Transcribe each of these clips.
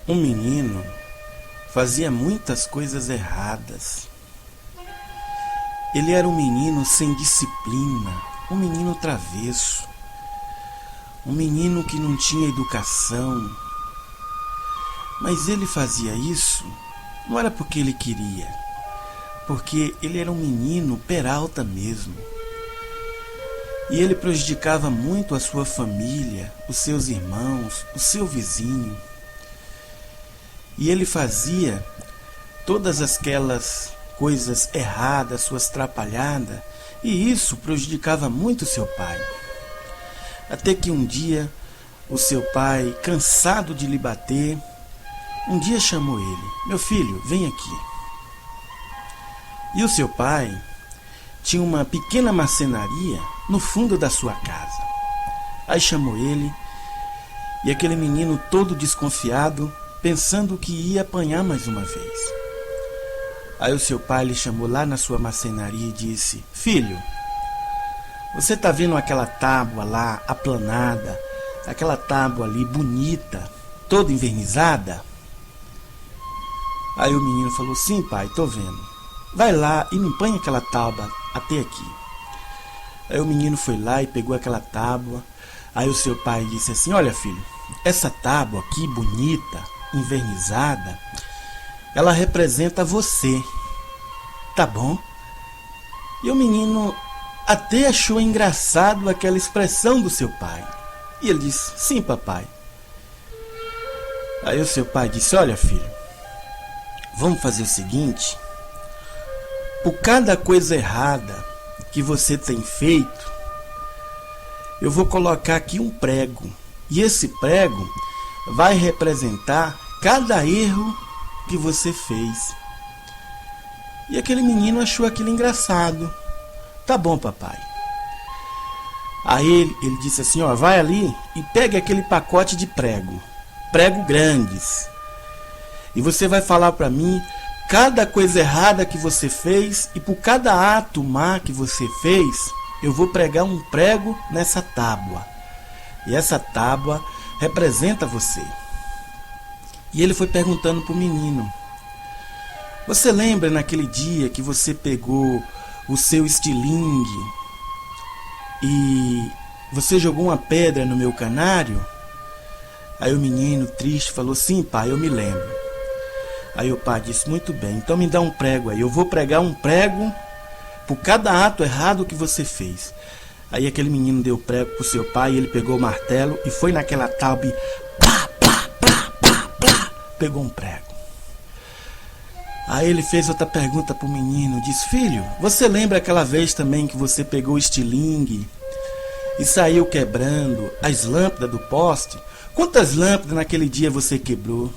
Um menino fazia muitas coisas erradas. Ele era um menino sem disciplina, um menino travesso, um menino que não tinha educação. Mas ele fazia isso não era porque ele queria, porque ele era um menino peralta mesmo. E ele prejudicava muito a sua família, os seus irmãos, o seu vizinho. E ele fazia todas aquelas coisas erradas, suas trapalhadas, e isso prejudicava muito seu pai. Até que um dia, o seu pai, cansado de lhe bater, um dia chamou ele: "Meu filho, vem aqui." E o seu pai tinha uma pequena marcenaria no fundo da sua casa. Aí chamou ele, e aquele menino todo desconfiado, pensando que ia apanhar mais uma vez. Aí o seu pai lhe chamou lá na sua marcenaria e disse: "Filho, você está vendo aquela tábua lá aplanada, aquela tábua ali bonita, toda envernizada?" Aí o menino falou: "Sim, pai, estou vendo. Vai lá e me põe aquela tábua até aqui." Aí o menino foi lá e pegou aquela tábua. Aí o seu pai disse assim: "Olha, filho, essa tábua aqui bonita, envernizada, ela representa você, tá bom?" E o menino até achou engraçado aquela expressão do seu pai. E ele disse: "Sim, papai." Aí o seu pai disse: "Olha, filho, vamos fazer o seguinte: por cada coisa errada que você tem feito, eu vou colocar aqui um prego. E esse prego vai representar cada erro que você fez." E aquele menino achou aquilo engraçado. "Tá bom, papai." Aí ele disse assim: "Ó, vai ali e pegue aquele pacote de prego grandes. E você vai falar para mim cada coisa errada que você fez, e por cada ato má que você fez, eu vou pregar um prego nessa tábua. E essa tábua representa você." E ele foi perguntando para o menino: "Você lembra naquele dia que você pegou o seu estilingue e você jogou uma pedra no meu canário?" Aí o menino, triste, falou: "Sim, pai, eu me lembro." Aí o pai disse: "Muito bem, então me dá um prego aí. Eu vou pregar um prego por cada ato errado que você fez." Aí aquele menino deu o prego pro seu pai, e ele pegou o martelo e foi naquela tábua e plá, plá, plá, plá, plá, pegou um prego. Aí ele fez outra pergunta pro menino, disse: "Filho, você lembra aquela vez também que você pegou o estilingue e saiu quebrando as lâmpadas do poste? Quantas lâmpadas naquele dia você quebrou?"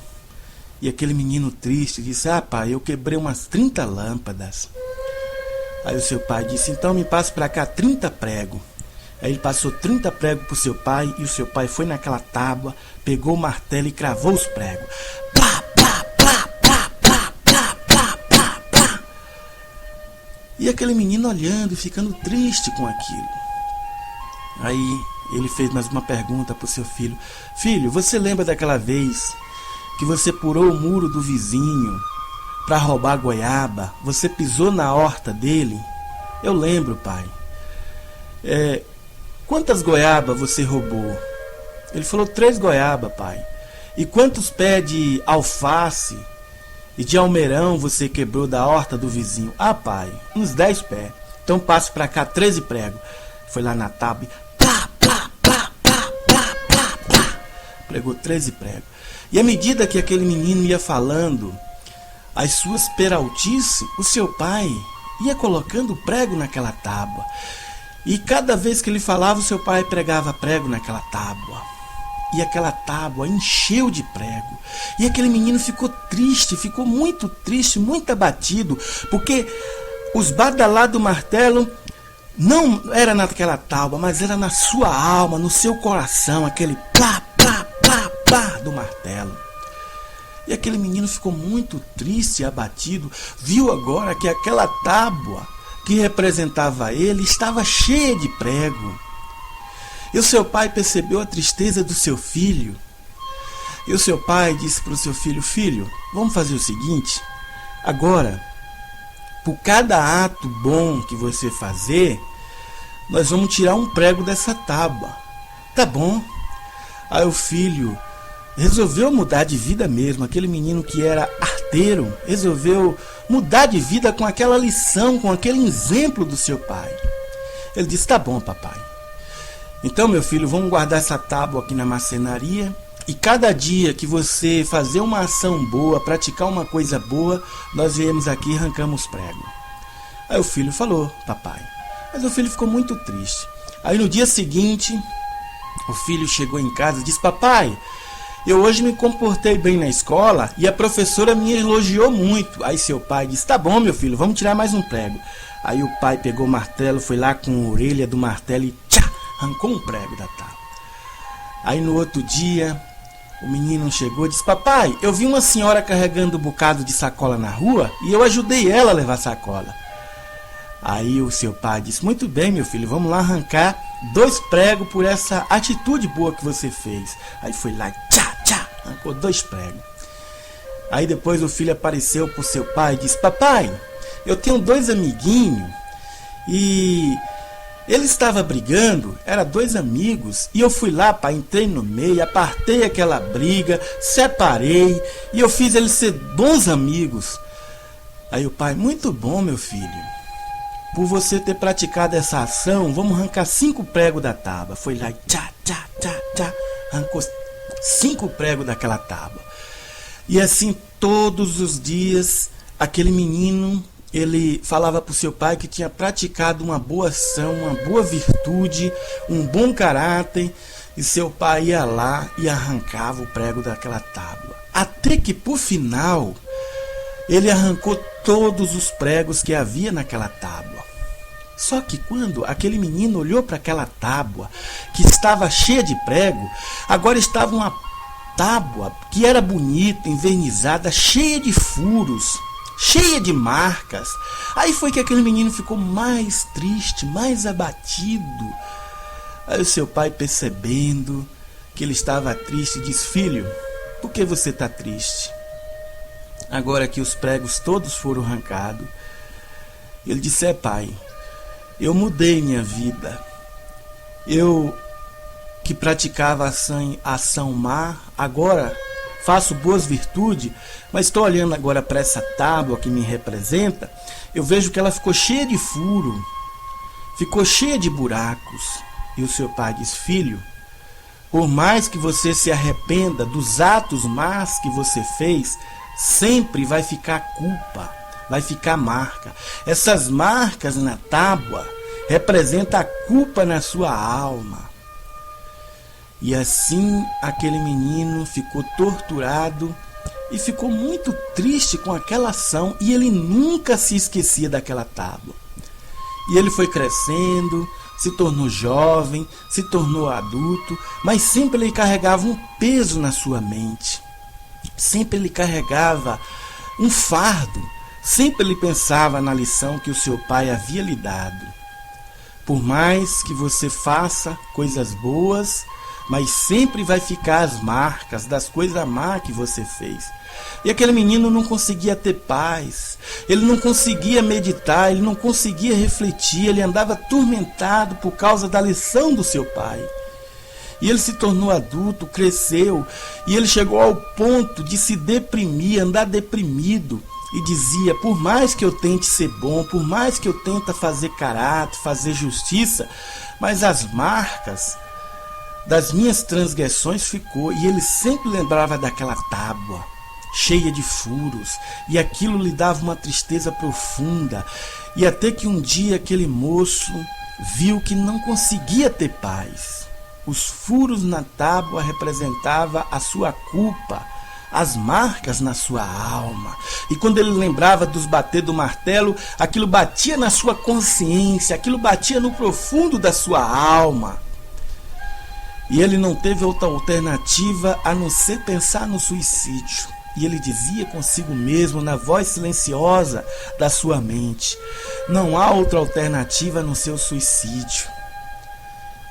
E aquele menino triste disse: "Ah, pai, eu quebrei umas 30 lâmpadas." Aí o seu pai disse: "Então me passe para cá 30 pregos." Aí ele passou 30 pregos para o seu pai, e o seu pai foi naquela tábua, pegou o martelo e cravou os pregos. Plá, plá, plá, plá, plá, plá, plá, plá, plá. E aquele menino olhando e ficando triste com aquilo. Aí ele fez mais uma pergunta para o seu filho: "Filho, você lembra daquela vez que você purou o muro do vizinho para roubar goiaba? Você pisou na horta dele?" "Eu lembro, pai." Quantas goiabas você roubou?" Ele falou: 3 goiabas, pai." "E quantos pés de alface e de almeirão você quebrou da horta do vizinho?" "Ah, pai, uns 10 pés." "Então passe para cá 13 pregos." Foi lá na tábua e plá, plá, plá, plá, plá, plá, plá, pregou 13 pregos. E à medida que aquele menino ia falando as suas peraltices, o seu pai ia colocando prego naquela tábua. E cada vez que ele falava, o seu pai pregava prego naquela tábua. E aquela tábua encheu de prego. E aquele menino ficou triste, ficou muito triste, muito abatido, porque os badalados do martelo não era naquela tábua, mas era na sua alma, no seu coração, aquele plá, plá, plá, plá do martelo. E aquele menino ficou muito triste e abatido. Viu agora que aquela tábua que representava ele estava cheia de prego. E o seu pai percebeu a tristeza do seu filho E o seu pai disse para o seu filho: filho, vamos fazer o seguinte, agora, por cada ato bom que você fazer, nós vamos tirar um prego dessa tábua. Tá bom? Aí o filho resolveu mudar de vida mesmo. Aquele menino que era arteiro resolveu mudar de vida com aquela lição, com aquele exemplo do seu pai. Ele disse: tá bom, papai. Então, meu filho, vamos guardar essa tábua aqui na marcenaria, e cada dia que você fazer uma ação boa, praticar uma coisa boa, nós viemos aqui e arrancamos prego. Aí o filho falou: papai. Mas o filho ficou muito triste. Aí no dia seguinte, o filho chegou em casa e disse: papai, eu hoje me comportei bem na escola e a professora me elogiou muito. Aí seu pai disse: tá bom, meu filho, vamos tirar mais um prego. Aí o pai pegou o martelo, foi lá com a orelha do martelo e tchá, arrancou um prego da tábua. Aí no outro dia, o menino chegou e disse: papai, eu vi uma senhora carregando um bocado de sacola na rua e eu ajudei ela a levar a sacola. Aí o seu pai disse: muito bem, meu filho, vamos lá arrancar 2 pregos por essa atitude boa que você fez. Aí foi lá, tchá, tchá, arrancou 2 pregos. Aí depois o filho apareceu pro seu pai e disse: papai, eu tenho 2 amiguinhos e eles estavam brigando, eram 2 amigos, e eu fui lá, pai, entrei no meio, apartei aquela briga, separei e eu fiz eles ser bons amigos. Aí o pai: muito bom, meu filho. Por você ter praticado essa ação, vamos arrancar 5 pregos da tábua. Foi lá e tchá, tchá, tchá, tchá, arrancou 5 pregos daquela tábua. E assim, todos os dias, aquele menino, ele falava para o seu pai que tinha praticado uma boa ação, uma boa virtude, um bom caráter. E seu pai ia lá e arrancava o prego daquela tábua. Até que, por final, ele arrancou todos os pregos que havia naquela tábua. Só que quando aquele menino olhou para aquela tábua, que estava cheia de prego, agora estava uma tábua que era bonita, envernizada, cheia de furos, cheia de marcas. Aí foi que aquele menino ficou mais triste, mais abatido. Aí o seu pai, percebendo que ele estava triste, disse: filho, por que você está triste? Agora que os pregos todos foram arrancados. Ele disse: pai, eu mudei minha vida. Eu que praticava ação má, agora faço boas virtudes, mas estou olhando agora para essa tábua que me representa, eu vejo que ela ficou cheia de furo, ficou cheia de buracos. E o seu pai diz: filho, por mais que você se arrependa dos atos más que você fez, sempre vai ficar culpa, vai ficar marca. Essas marcas na tábua representam a culpa na sua alma. E assim aquele menino ficou torturado e ficou muito triste com aquela ação, e ele nunca se esquecia daquela tábua. E ele foi crescendo, se tornou jovem, se tornou adulto, mas sempre ele carregava um peso na sua mente. Sempre ele carregava um fardo, sempre ele pensava na lição que o seu pai havia lhe dado. Por mais que você faça coisas boas, mas sempre vai ficar as marcas das coisas má que você fez. E aquele menino não conseguia ter paz, ele não conseguia meditar, ele não conseguia refletir, ele andava atormentado por causa da lição do seu pai. E ele se tornou adulto, cresceu, e ele chegou ao ponto de se deprimir, andar deprimido, e dizia: por mais que eu tente ser bom, por mais que eu tente fazer caráter, fazer justiça, mas as marcas das minhas transgressões ficou. E ele sempre lembrava daquela tábua cheia de furos, e aquilo lhe dava uma tristeza profunda. E até que um dia aquele moço viu que não conseguia ter paz. Os furos na tábua representavam a sua culpa, as marcas na sua alma. E quando ele lembrava dos bater do martelo, aquilo batia na sua consciência, aquilo batia no profundo da sua alma. E ele não teve outra alternativa a não ser pensar no suicídio. E ele dizia consigo mesmo, na voz silenciosa da sua mente: não há outra alternativa a não ser o suicídio.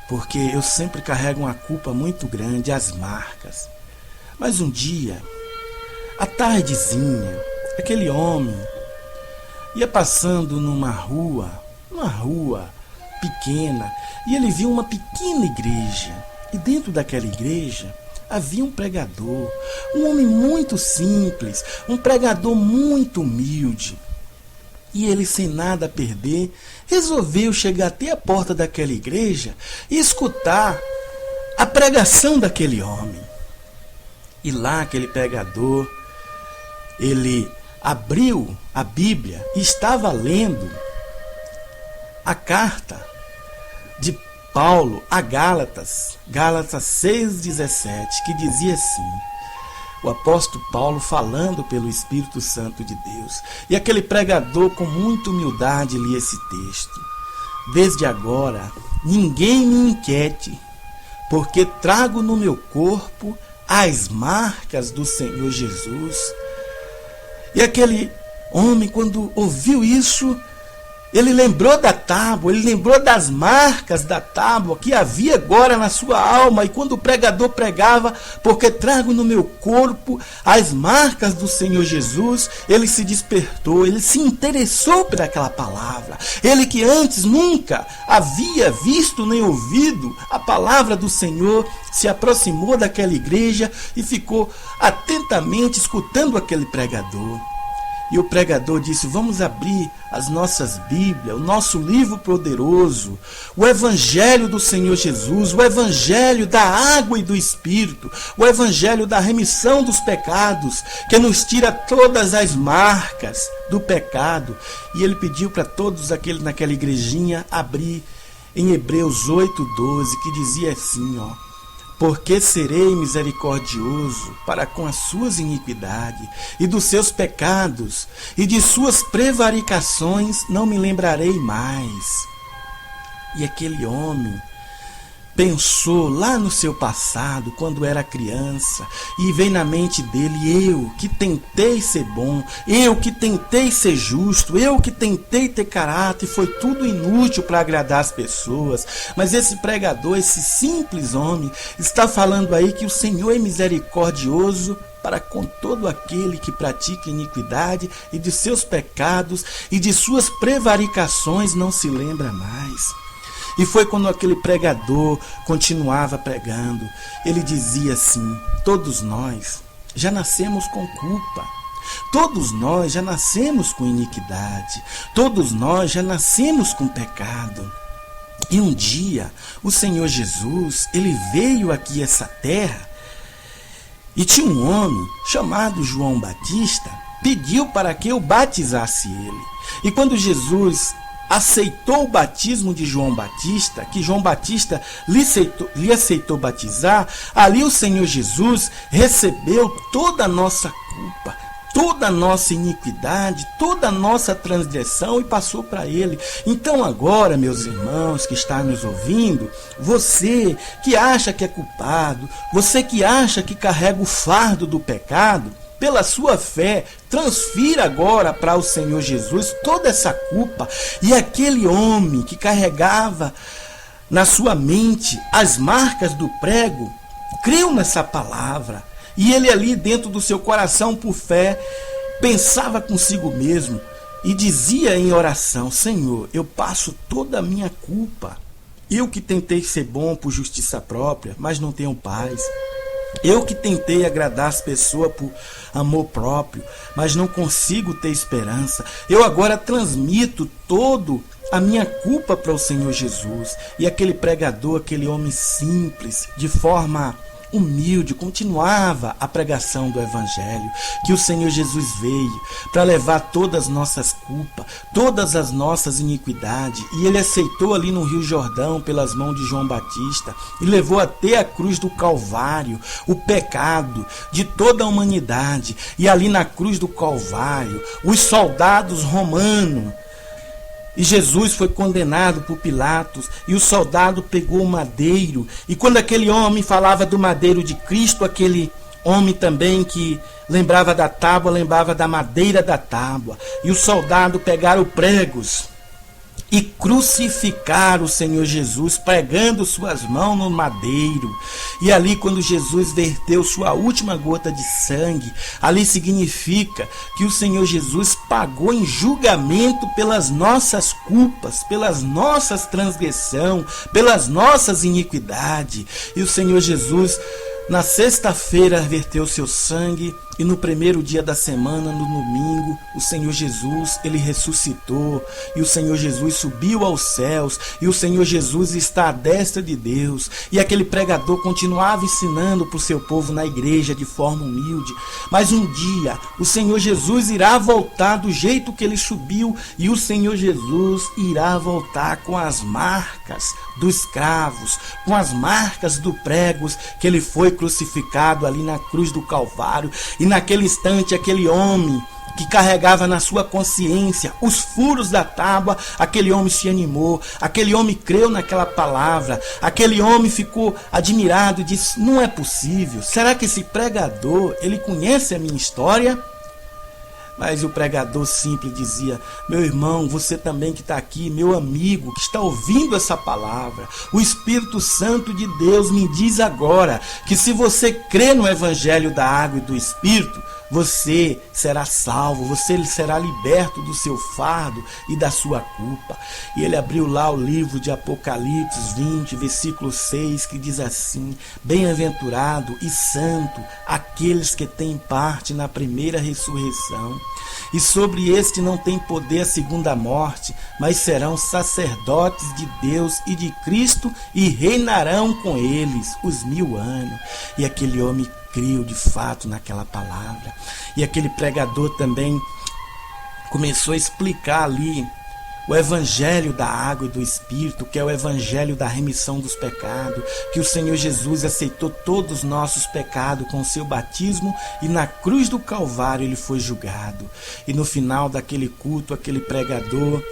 Porque eu sempre carrego uma culpa muito grande, as marcas. Mas um dia, à tardezinha, aquele homem ia passando numa rua pequena, e ele viu uma pequena igreja. E dentro daquela igreja havia um pregador, um homem muito simples, um pregador muito humilde. E ele, sem nada a perder, resolveu chegar até a porta daquela igreja e escutar a pregação daquele homem. E lá aquele pregador, ele abriu a Bíblia e estava lendo a carta de Paulo a Gálatas 6,17, que dizia assim: o apóstolo Paulo falando pelo Espírito Santo de Deus. E aquele pregador, com muita humildade, lia esse texto: desde agora, ninguém me inquiete, porque trago no meu corpo as marcas do Senhor Jesus. E aquele homem, quando ouviu isso, ele lembrou da tábua, ele lembrou das marcas da tábua que havia agora na sua alma. E quando o pregador pregava, porque trago no meu corpo as marcas do Senhor Jesus, ele se despertou, ele se interessou por aquela palavra. Ele que antes nunca havia visto nem ouvido a palavra do Senhor, se aproximou daquela igreja e ficou atentamente escutando aquele pregador. E o pregador disse: vamos abrir as nossas Bíblias, o nosso livro poderoso, o Evangelho do Senhor Jesus, o Evangelho da água e do Espírito, o Evangelho da remissão dos pecados, que nos tira todas as marcas do pecado. E ele pediu para todos aqueles naquela igrejinha abrir em Hebreus 8,12, que dizia assim, porque serei misericordioso para com as suas iniquidades, e dos seus pecados, e de suas prevaricações não me lembrarei mais. E aquele homem pensou lá no seu passado, quando era criança, e veio na mente dele: eu que tentei ser bom, eu que tentei ser justo, eu que tentei ter caráter, foi tudo inútil para agradar as pessoas. Mas esse pregador, esse simples homem, está falando aí que o Senhor é misericordioso para com todo aquele que pratica iniquidade, e de seus pecados e de suas prevaricações não se lembra mais. E foi quando aquele pregador continuava pregando, ele dizia assim: todos nós já nascemos com culpa, todos nós já nascemos com iniquidade, todos nós já nascemos com pecado. E um dia o Senhor Jesus, ele veio aqui a essa terra, e tinha um homem chamado João Batista, pediu para que eu batizasse ele. E quando Jesus aceitou o batismo de João Batista, que João Batista lhe aceitou batizar, ali o Senhor Jesus recebeu toda a nossa culpa, toda a nossa iniquidade, toda a nossa transgressão, e passou para ele. Então agora, meus irmãos que estão nos ouvindo, você que acha que é culpado, você que acha que carrega o fardo do pecado, pela sua fé, transfira agora para o Senhor Jesus toda essa culpa. E aquele homem que carregava na sua mente as marcas do prego, creu nessa palavra. E ele ali dentro do seu coração, por fé, pensava consigo mesmo e dizia em oração: Senhor, eu passo toda a minha culpa. Eu que tentei ser bom por justiça própria, mas não tenho paz. Eu que tentei agradar as pessoas por amor próprio, mas não consigo ter esperança. Eu agora transmito todo a minha culpa para o Senhor Jesus. E aquele pregador, aquele homem simples, de forma humilde, continuava a pregação do Evangelho, que o Senhor Jesus veio para levar todas as nossas culpas, todas as nossas iniquidades, e ele aceitou ali no Rio Jordão, pelas mãos de João Batista, e levou até a cruz do Calvário o pecado de toda a humanidade. E ali na cruz do Calvário, os soldados romanos, e Jesus foi condenado por Pilatos, e o soldado pegou o madeiro, e quando aquele homem falava do madeiro de Cristo, aquele homem também que lembrava da tábua, lembrava da madeira da tábua, e o soldado pegaram pregos e crucificaram o Senhor Jesus, pregando suas mãos no madeiro. E ali, quando Jesus verteu sua última gota de sangue, ali significa que o Senhor Jesus pagou em julgamento pelas nossas culpas, pelas nossas transgressões, pelas nossas iniquidades. E o Senhor Jesus, na sexta-feira, verteu seu sangue, e no primeiro dia da semana, no domingo, o Senhor Jesus, ele ressuscitou, e o Senhor Jesus subiu aos céus, e o Senhor Jesus está à destra de Deus. E aquele pregador continuava ensinando para o seu povo na igreja de forma humilde. Mas um dia, o Senhor Jesus irá voltar do jeito que ele subiu, e o Senhor Jesus irá voltar com as marcas dos cravos, com as marcas do pregos que ele foi crucificado ali na cruz do Calvário. E naquele instante, aquele homem que carregava na sua consciência os furos da tábua, aquele homem se animou, aquele homem creu naquela palavra, aquele homem ficou admirado e disse: não é possível, será que esse pregador, ele conhece a minha história? Mas o pregador simples dizia: meu irmão, você também que está aqui, meu amigo, que está ouvindo essa palavra, o Espírito Santo de Deus me diz agora que se você crê no Evangelho da Água e do Espírito, você será salvo, você será liberto do seu fardo e da sua culpa. E ele abriu lá o livro de Apocalipse 20, versículo 6, que diz assim: bem-aventurado e santo aqueles que têm parte na primeira ressurreição. E sobre este não tem poder a segunda morte, mas serão sacerdotes de Deus e de Cristo e reinarão com eles os 1000 anos. E aquele homem creu de fato naquela palavra. E aquele pregador também começou a explicar ali o Evangelho da Água e do Espírito, que é o Evangelho da remissão dos pecados, que o Senhor Jesus aceitou todos os nossos pecados com o seu batismo e na cruz do Calvário ele foi julgado. E no final daquele culto, aquele pregador,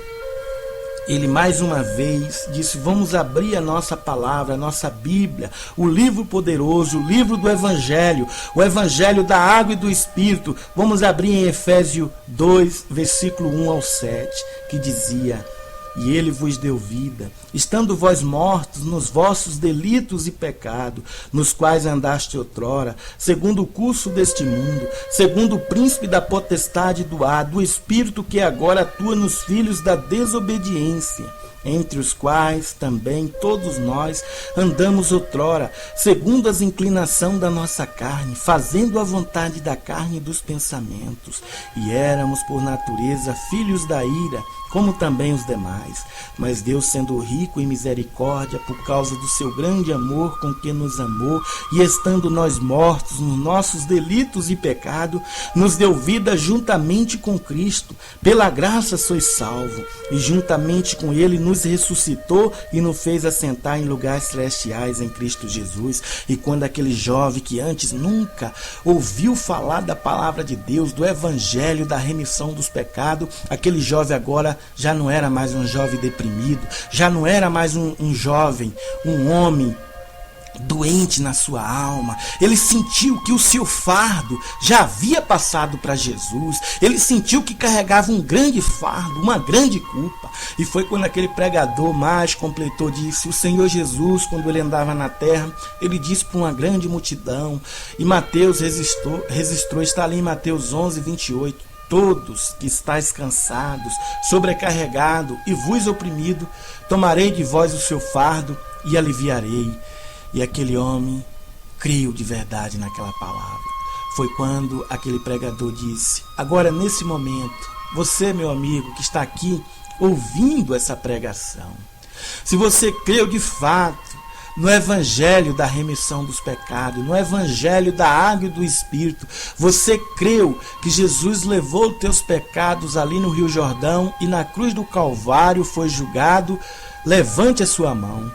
ele mais uma vez disse: vamos abrir a nossa palavra, a nossa Bíblia, o livro poderoso, o livro do Evangelho, o Evangelho da Água e do Espírito. Vamos abrir em Efésios 2, versículo 1 ao 7, que dizia: e ele vos deu vida, estando vós mortos nos vossos delitos e pecados, nos quais andaste outrora, segundo o curso deste mundo, segundo o príncipe da potestade do ar, do espírito que agora atua nos filhos da desobediência, entre os quais também todos nós andamos outrora, segundo as inclinações da nossa carne, fazendo a vontade da carne e dos pensamentos, e éramos por natureza filhos da ira, como também os demais. Mas Deus, sendo rico em misericórdia, por causa do seu grande amor com que nos amou, e estando nós mortos nos nossos delitos e pecado, nos deu vida juntamente com Cristo. Pela graça sois salvo, e juntamente com ele nos ressuscitou e nos fez assentar em lugares celestiais em Cristo Jesus. E quando aquele jovem que antes nunca ouviu falar da palavra de Deus, do Evangelho da remissão dos pecados, aquele jovem agora já não era mais um jovem deprimido, já não era mais um jovem, um homem doente na sua alma. Ele sentiu que o seu fardo já havia passado para Jesus. Ele sentiu que carregava um grande fardo, uma grande culpa. E foi quando aquele pregador mais completou, disse: o Senhor Jesus, quando ele andava na terra, ele disse para uma grande multidão, e Mateus registrou, está ali em Mateus 11, 28, todos que estáis cansados, sobrecarregados e vos oprimido, tomarei de vós o seu fardo e aliviarei. E aquele homem creu de verdade naquela palavra. Foi quando aquele pregador disse: agora nesse momento, você, meu amigo, que está aqui ouvindo essa pregação, se você creu de fato no Evangelho da remissão dos pecados, no Evangelho da Água e do Espírito, você creu que Jesus levou os teus pecados ali no Rio Jordão e na cruz do Calvário foi julgado, levante a sua mão,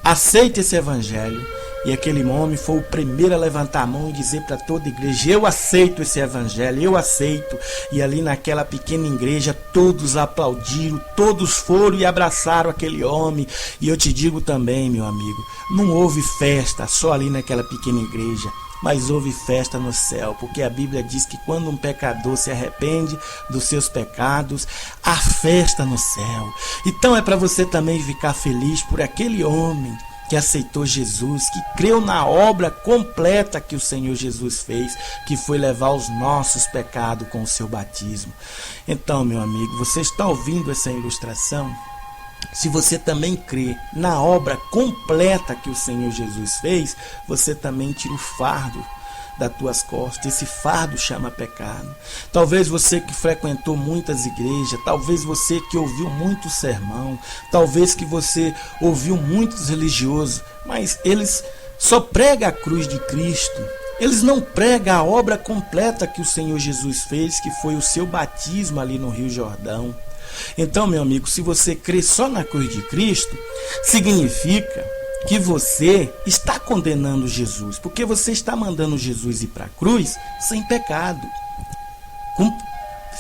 aceite esse Evangelho. E aquele homem foi o primeiro a levantar a mão e dizer para toda a igreja: eu aceito esse Evangelho, eu aceito. E ali naquela pequena igreja todos aplaudiram, todos foram e abraçaram aquele homem. E eu te digo também, meu amigo, não houve festa só ali naquela pequena igreja. mas houve festa no céu, porque a Bíblia diz que quando um pecador se arrepende dos seus pecados, há festa no céu. Então é para você também ficar feliz por aquele homem que aceitou Jesus, que creu na obra completa que o Senhor Jesus fez, que foi levar os nossos pecados com o seu batismo. Então, meu amigo, você está ouvindo essa ilustração? Se você também crê na obra completa que o Senhor Jesus fez, você também tira o fardo das tuas costas. Esse fardo chama pecado. Talvez você que frequentou muitas igrejas, talvez você que ouviu muito sermão, talvez que você ouviu muitos religiosos, mas eles só pregam a cruz de Cristo. Eles não pregam a obra completa que o Senhor Jesus fez, que foi o seu batismo ali no Rio Jordão. Então, meu amigo, se você crê só na cruz de Cristo, significa que você está condenando Jesus, porque você está mandando Jesus ir para a cruz sem pecado.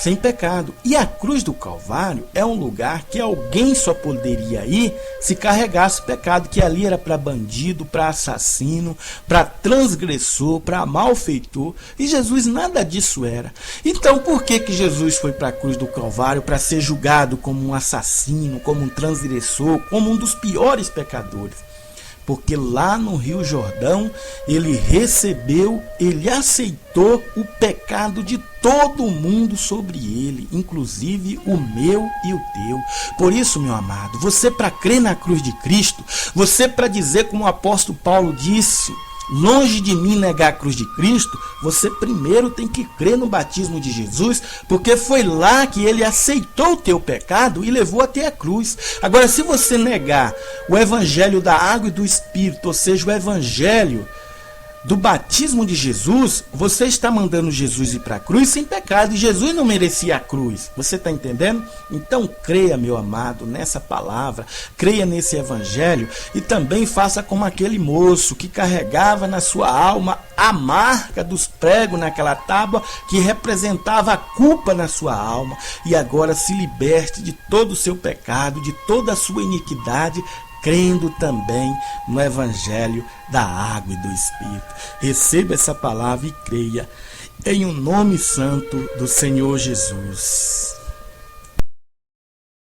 Sem pecado. E a cruz do Calvário é um lugar que alguém só poderia ir se carregasse pecado, que ali era para bandido, para assassino, para transgressor, para malfeitor, e Jesus nada disso era. Então por que Jesus foi para a cruz do Calvário? Para ser julgado como um assassino, como um transgressor, como um dos piores pecadores. Porque lá no Rio Jordão, ele recebeu, ele aceitou o pecado de todo mundo sobre ele, inclusive o meu e o teu. Por isso, meu amado, você para crer na cruz de Cristo, você para dizer como o apóstolo Paulo disse, longe de mim negar a cruz de Cristo, você primeiro tem que crer no batismo de Jesus, porque foi lá que ele aceitou o teu pecado e levou até a cruz. Agora, se você negar o evangelho da água e do Espírito, ou seja, o evangelho do batismo de Jesus, você está mandando Jesus ir para a cruz sem pecado, e Jesus não merecia a cruz. Você está entendendo? Então creia, meu amado, nessa palavra, creia nesse evangelho, e também faça como aquele moço que carregava na sua alma a marca dos pregos naquela tábua que representava a culpa na sua alma, e agora se liberte de todo o seu pecado, de toda a sua iniquidade, crendo também no evangelho da água e do Espírito. Receba essa palavra e creia em o nome santo do Senhor Jesus.